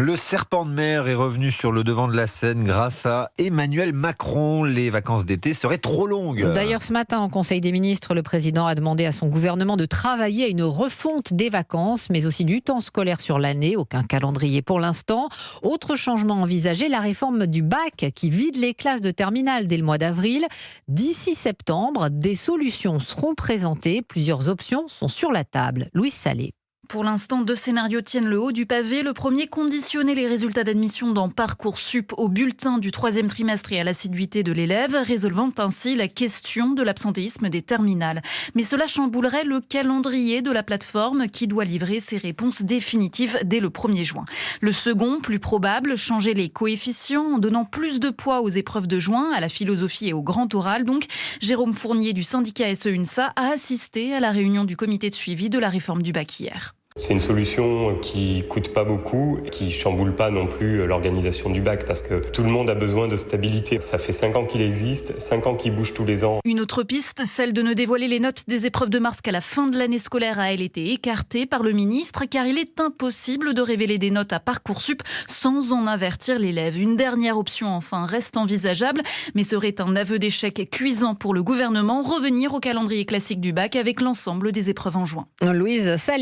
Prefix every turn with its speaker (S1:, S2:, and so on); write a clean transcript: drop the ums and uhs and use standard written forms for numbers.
S1: Le serpent de mer est revenu sur le devant de la scène grâce à Emmanuel Macron. Les vacances d'été seraient trop longues.
S2: D'ailleurs, ce matin, en Conseil des ministres, le président a demandé à son gouvernement de travailler à une refonte des vacances, mais aussi du temps scolaire sur l'année. Aucun calendrier pour l'instant. Autre changement envisagé, la réforme du bac qui vide les classes de terminale dès le mois d'avril. D'ici septembre, des solutions seront présentées. Plusieurs options sont sur la table. Louise Salé.
S3: Pour l'instant, 2 scénarios tiennent le haut du pavé. Le premier, conditionner les résultats d'admission dans Parcoursup au bulletin du 3e trimestre et à l'assiduité de l'élève, résolvant ainsi la question de l'absentéisme des terminales. Mais cela chamboulerait le calendrier de la plateforme qui doit livrer ses réponses définitives dès le 1er juin. Le second, plus probable, changer les coefficients en donnant plus de poids aux épreuves de juin, à la philosophie et au grand oral. Donc, Jérôme Fournier du syndicat SE-UNSA a assisté à la réunion du comité de suivi de la réforme du bac hier.
S4: C'est une solution qui coûte pas beaucoup, qui chamboule pas non plus l'organisation du bac parce que tout le monde a besoin de stabilité. Ça fait 5 ans qu'il existe, 5 ans qu'il bouge tous les ans.
S3: Une autre piste, celle de ne dévoiler les notes des épreuves de mars qu'à la fin de l'année scolaire, a elle été écartée par le ministre car il est impossible de révéler des notes à Parcoursup sans en avertir l'élève. Une dernière option enfin reste envisageable, mais serait un aveu d'échec cuisant pour le gouvernement, revenir au calendrier classique du bac avec l'ensemble des épreuves en juin.
S2: Louise Salé.